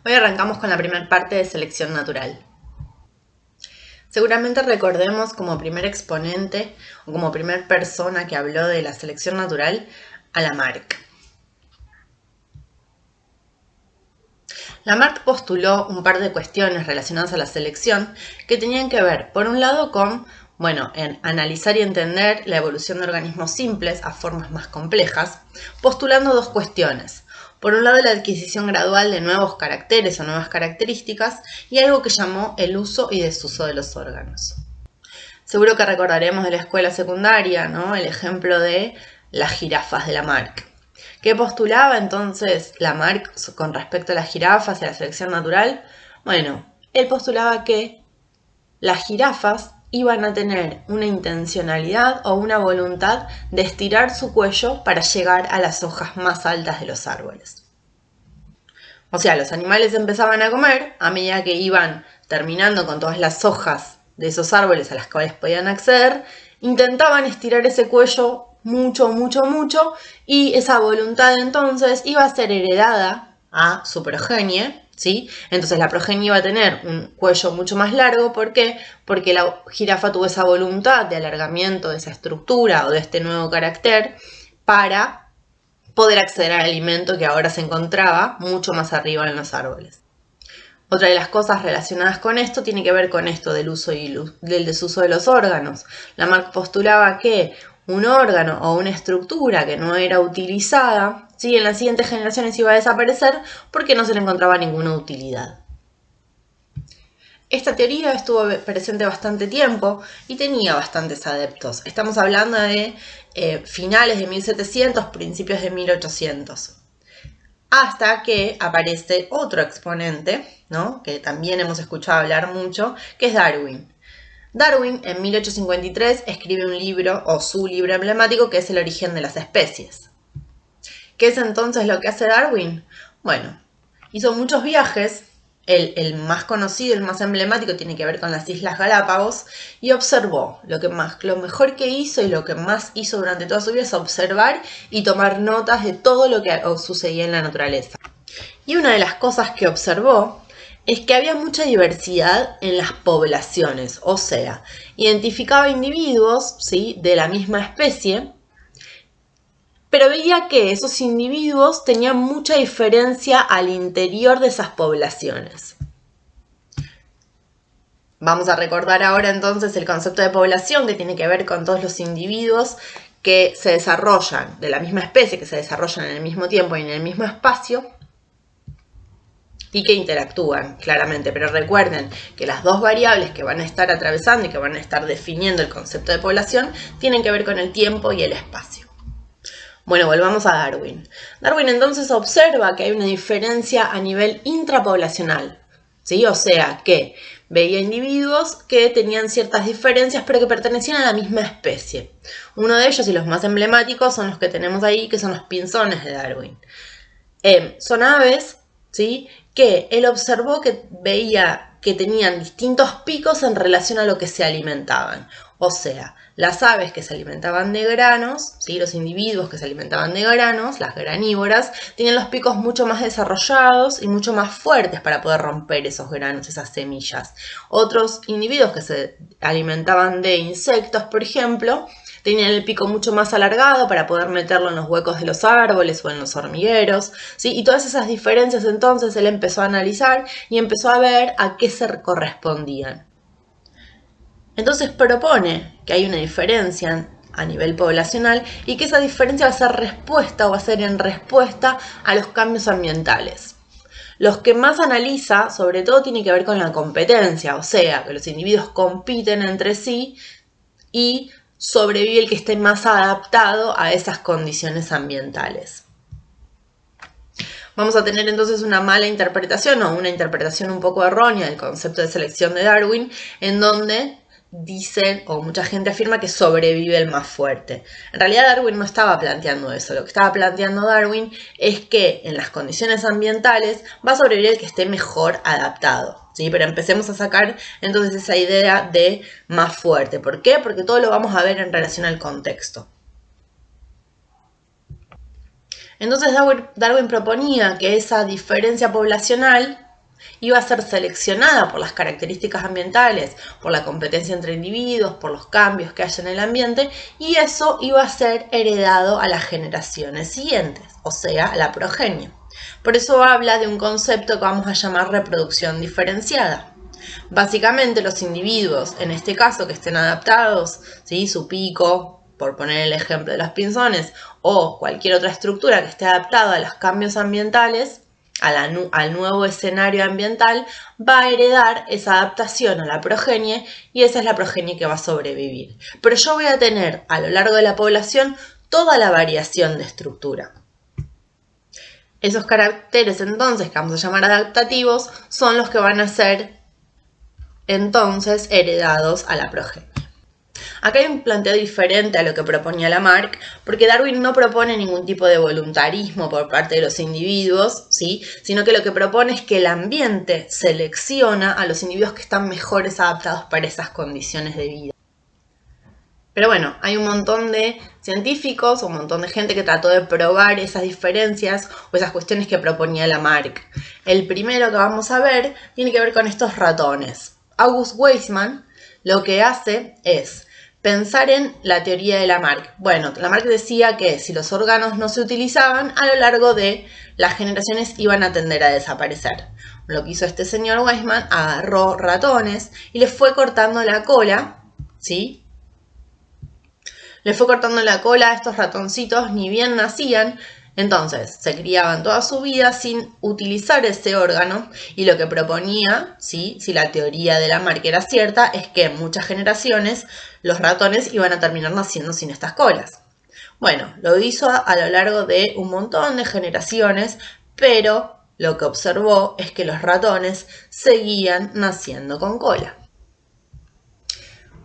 Hoy arrancamos con la primera parte de selección natural. Seguramente recordemos como primer exponente o como primer persona que habló de la selección natural a Lamarck. Lamarck postuló un par de cuestiones relacionadas a la selección que tenían que ver, por un lado, con en analizar y entender la evolución de organismos simples a formas más complejas, postulando dos cuestiones. Por un lado, la adquisición gradual de nuevos caracteres o nuevas características y algo que llamó el uso y desuso de los órganos. Seguro que recordaremos de la escuela secundaria, ¿no? El ejemplo de las jirafas de Lamarck. ¿Qué postulaba entonces Lamarck con respecto a las jirafas y a la selección natural? Bueno, él postulaba que las jirafas iban a tener una intencionalidad o una voluntad de estirar su cuello para llegar a las hojas más altas de los árboles. O sea, los animales empezaban a comer a medida que iban terminando con todas las hojas de esos árboles a las cuales podían acceder, intentaban estirar ese cuello mucho, y esa voluntad entonces iba a ser heredada a su progenie, ¿sí? Entonces la progenie iba a tener un cuello mucho más largo. ¿Por qué? Porque la jirafa tuvo esa voluntad de alargamiento de esa estructura o de este nuevo carácter para poder acceder al alimento que ahora se encontraba mucho más arriba en los árboles. Otra de las cosas relacionadas con esto tiene que ver con esto del uso y del desuso de los órganos. Lamarck postulaba que un órgano o una estructura que no era utilizada, ¿sí?, en las siguientes generaciones iba a desaparecer porque no se le encontraba ninguna utilidad. Esta teoría estuvo presente bastante tiempo y tenía bastantes adeptos. Estamos hablando de finales de 1700, principios de 1800. Hasta que aparece otro exponente, ¿no?, que también hemos escuchado hablar mucho, que es Darwin. Darwin, en 1853, escribe un libro, o su libro emblemático, que es El origen de las especies. ¿Qué es entonces lo que hace Darwin? Bueno, hizo muchos viajes. El más conocido, el más emblemático, tiene que ver con las Islas Galápagos, y observó. Lo mejor que hizo y lo que más hizo durante toda su vida es observar y tomar notas de todo lo que sucedía en la naturaleza. Y una de las cosas que observó es que había mucha diversidad en las poblaciones, o sea, identificaba individuos, ¿sí?, de la misma especie, pero veía que esos individuos tenían mucha diferencia al interior de esas poblaciones. Vamos a recordar ahora entonces el concepto de población, que tiene que ver con todos los individuos que se desarrollan de la misma especie, que se desarrollan en el mismo tiempo y en el mismo espacio y que interactúan claramente. Pero recuerden que las dos variables que van a estar atravesando y que van a estar definiendo el concepto de población tienen que ver con el tiempo y el espacio. Bueno, volvamos a Darwin. Darwin entonces observa que hay una diferencia a nivel intrapoblacional, ¿sí? O sea, que veía individuos que tenían ciertas diferencias pero que pertenecían a la misma especie. Uno de ellos, y los más emblemáticos, son los que tenemos ahí, que son los pinzones de Darwin. Son aves, ¿sí?, que él observó que veía que tenían distintos picos en relación a lo que se alimentaban. O sea, las aves que se alimentaban de granos, ¿sí?, los individuos que se alimentaban de granos, las granívoras, tenían los picos mucho más desarrollados y mucho más fuertes para poder romper esos granos, esas semillas. Otros individuos que se alimentaban de insectos, por ejemplo, tenían el pico mucho más alargado para poder meterlo en los huecos de los árboles o en los hormigueros, ¿sí? Y todas esas diferencias entonces él empezó a analizar y empezó a ver a qué se correspondían. Entonces propone que hay una diferencia a nivel poblacional y que esa diferencia va a ser respuesta o va a ser en respuesta a los cambios ambientales. Los que más analiza, sobre todo, tiene que ver con la competencia, o sea, que los individuos compiten entre sí y sobrevive el que esté más adaptado a esas condiciones ambientales. Vamos a tener entonces una mala interpretación o una interpretación un poco errónea del concepto de selección de Darwin, en donde dicen, o mucha gente afirma, que sobrevive el más fuerte. En realidad Darwin no estaba planteando eso. Lo que estaba planteando Darwin es que en las condiciones ambientales va a sobrevivir el que esté mejor adaptado, ¿sí? Pero empecemos a sacar entonces esa idea de más fuerte. ¿Por qué? Porque todo lo vamos a ver en relación al contexto. Entonces Darwin proponía que esa diferencia poblacional, iba a ser seleccionada por las características ambientales, por la competencia entre individuos, por los cambios que haya en el ambiente, y eso iba a ser heredado a las generaciones siguientes, o sea, a la progenie. Por eso habla de un concepto que vamos a llamar reproducción diferenciada. Básicamente los individuos, en este caso que estén adaptados, ¿sí? Su pico, por poner el ejemplo de los pinzones, o cualquier otra estructura que esté adaptada a los cambios ambientales, al nuevo escenario ambiental, va a heredar esa adaptación a la progenie y esa es la progenie que va a sobrevivir. Pero yo voy a tener a lo largo de la población toda la variación de estructura. Esos caracteres entonces que vamos a llamar adaptativos son los que van a ser entonces heredados a la progenie. Acá hay un planteo diferente a lo que proponía Lamarck, porque Darwin no propone ningún tipo de voluntarismo por parte de los individuos, ¿sí? Sino que lo que propone es que el ambiente selecciona a los individuos que están mejores adaptados para esas condiciones de vida. Pero bueno, hay un montón de científicos, un montón de gente que trató de probar esas diferencias o esas cuestiones que proponía Lamarck. El primero que vamos a ver tiene que ver con estos ratones. August Weismann lo que hace es pensar en la teoría de Lamarck. Bueno, Lamarck decía que si los órganos no se utilizaban, a lo largo de las generaciones iban a tender a desaparecer. Lo que hizo este señor Weismann, agarró ratones y les fue cortando la cola, ¿sí? Le fue cortando la cola a estos ratoncitos, ni bien nacían, entonces se criaban toda su vida sin utilizar ese órgano y lo que proponía, ¿sí? Si la teoría de Lamarck era cierta, es que en muchas generaciones los ratones iban a terminar naciendo sin estas colas. Bueno, lo hizo a lo largo de un montón de generaciones, pero lo que observó es que los ratones seguían naciendo con cola.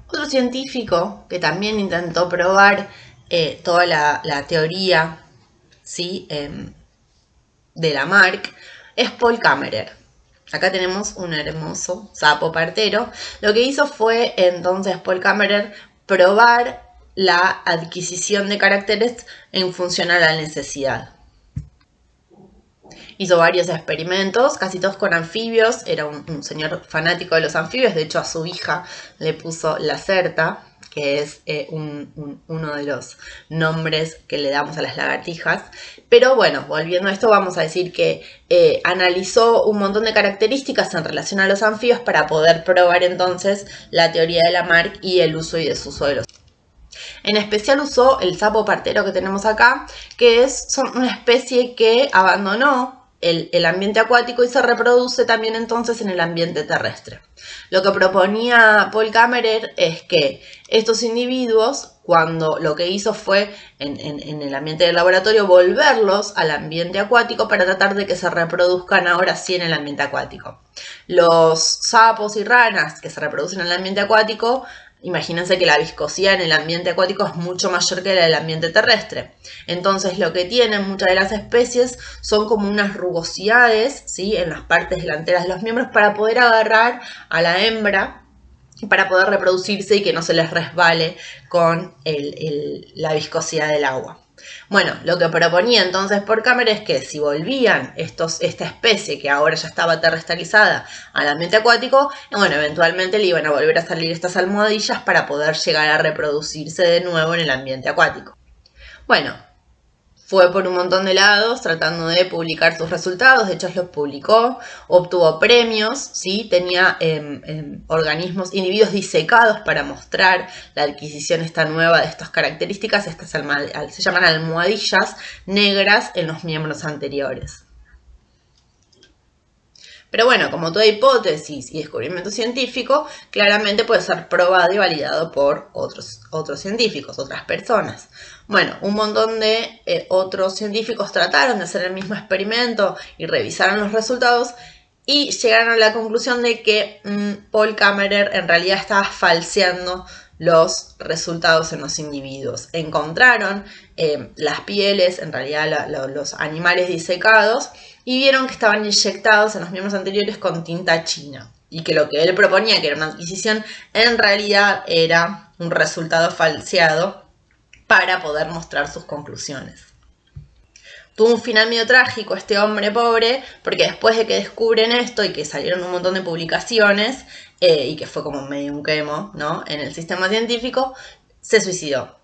Otro científico que también intentó probar toda la teoría, ¿sí? De Lamarck es Paul Kammerer. Acá tenemos un hermoso sapo partero. Lo que hizo fue entonces Paul Kammerer probar la adquisición de caracteres en función a la necesidad. Hizo varios experimentos, casi todos con anfibios. Era un señor fanático de los anfibios. De hecho, a su hija le puso Lacerta, que es uno de los nombres que le damos a las lagartijas. Pero bueno, volviendo a esto, vamos a decir que analizó un montón de características en relación a los anfibios para poder probar entonces la teoría de Lamarck y el uso y desuso de los. En especial usó el sapo partero que tenemos acá, que son una especie que abandonó el ambiente acuático y se reproduce también entonces en el ambiente terrestre. Lo que proponía Paul Kammerer es que estos individuos, cuando lo que hizo fue en el ambiente del laboratorio volverlos al ambiente acuático para tratar de que se reproduzcan ahora sí en el ambiente acuático. Los sapos y ranas que se reproducen en el ambiente acuático, imagínense que la viscosidad en el ambiente acuático es mucho mayor que la del ambiente terrestre. Entonces lo que tienen muchas de las especies son como unas rugosidades, ¿sí? En las partes delanteras de los miembros para poder agarrar a la hembra y para poder reproducirse y que no se les resbale con la viscosidad del agua. Bueno, lo que proponía entonces Paul Kammerer es que si volvían esta especie que ahora ya estaba terrestalizada al ambiente acuático, bueno, eventualmente le iban a volver a salir estas almohadillas para poder llegar a reproducirse de nuevo en el ambiente acuático. Bueno, fue por un montón de lados tratando de publicar sus resultados, de hecho los publicó, obtuvo premios, ¿sí? Tenía individuos disecados para mostrar la adquisición esta nueva de estas características, se llaman almohadillas negras en los miembros anteriores. Pero bueno, como toda hipótesis y descubrimiento científico, claramente puede ser probado y validado por otros científicos, otras personas. Bueno, un montón de otros científicos trataron de hacer el mismo experimento y revisaron los resultados y llegaron a la conclusión de que Paul Kammerer en realidad estaba falseando los resultados en los individuos. Encontraron las pieles, en realidad los animales disecados, y vieron que estaban inyectados en los miembros anteriores con tinta china. Y que lo que él proponía, que era una adquisición, en realidad era un resultado falseado para poder mostrar sus conclusiones. tuvo un final medio trágico este hombre pobre, porque después de que descubren esto y que salieron un montón de publicaciones, y que fue como medio un quemo, ¿no?, en el sistema científico, se suicidó.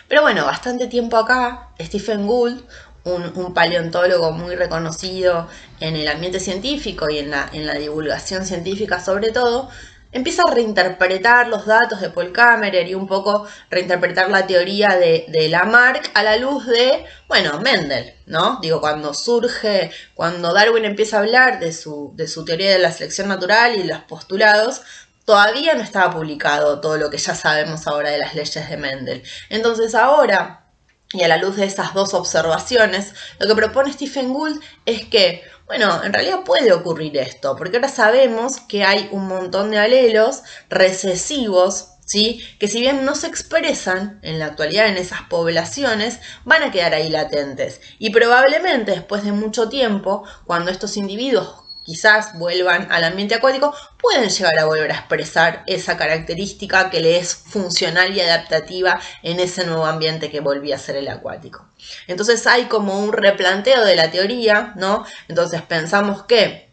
Pero bueno, bastante tiempo acá, Stephen Gould, un paleontólogo muy reconocido en el ambiente científico y en la divulgación científica sobre todo, empieza a reinterpretar los datos de Paul Kammerer y un poco reinterpretar la teoría de Lamarck a la luz de, bueno, Mendel, ¿no? Digo, cuando Darwin empieza a hablar de su teoría de la selección natural y los postulados, todavía no estaba publicado todo lo que ya sabemos ahora de las leyes de Mendel. Entonces ahora, y a la luz de esas dos observaciones, lo que propone Stephen Gould es que, bueno, en realidad puede ocurrir esto, porque ahora sabemos que hay un montón de alelos recesivos, ¿sí?, que si bien no se expresan en la actualidad en esas poblaciones, van a quedar ahí latentes. Y probablemente después de mucho tiempo, cuando estos individuos quizás vuelvan al ambiente acuático, pueden llegar a volver a expresar esa característica que le es funcional y adaptativa en ese nuevo ambiente que volvía a ser el acuático. Entonces hay como un replanteo de la teoría, ¿no? Entonces pensamos que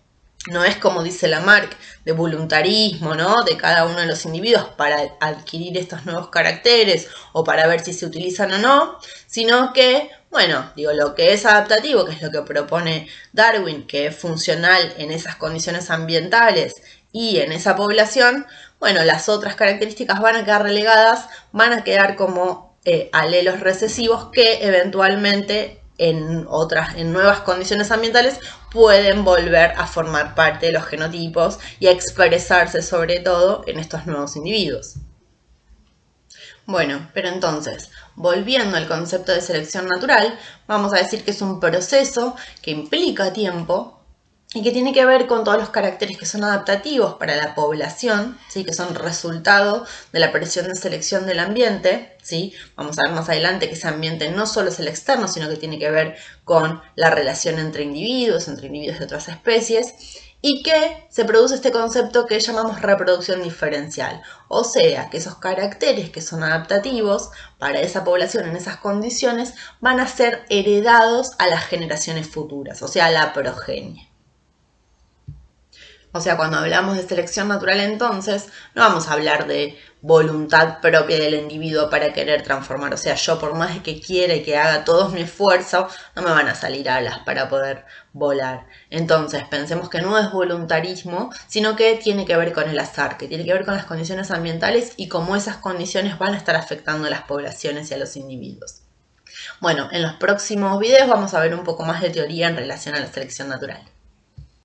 no es como dice Lamarck, de voluntarismo, ¿no?, de cada uno de los individuos para adquirir estos nuevos caracteres o para ver si se utilizan o no, sino que, bueno, digo, lo que es adaptativo, que es lo que propone Darwin, que es funcional en esas condiciones ambientales y en esa población, bueno, las otras características van a quedar relegadas, van a quedar como alelos recesivos que eventualmente en nuevas condiciones ambientales pueden volver a formar parte de los genotipos y a expresarse sobre todo en estos nuevos individuos. Bueno, pero entonces, volviendo al concepto de selección natural, vamos a decir que es un proceso que implica tiempo y que tiene que ver con todos los caracteres que son adaptativos para la población, ¿sí?, que son resultado de la presión de selección del ambiente, ¿sí? Vamos a ver más adelante que ese ambiente no solo es el externo, sino que tiene que ver con la relación entre individuos de otras especies, y que se produce este concepto que llamamos reproducción diferencial, o sea, que esos caracteres que son adaptativos para esa población en esas condiciones van a ser heredados a las generaciones futuras, o sea, a la progenie. O sea, cuando hablamos de selección natural entonces, no vamos a hablar de voluntad propia del individuo para querer transformar. O sea, yo por más de que quiera y que haga todo mi esfuerzo, no me van a salir alas para poder volar. Entonces, pensemos que no es voluntarismo, sino que tiene que ver con el azar, que tiene que ver con las condiciones ambientales y cómo esas condiciones van a estar afectando a las poblaciones y a los individuos. Bueno, en los próximos videos vamos a ver un poco más de teoría en relación a la selección natural.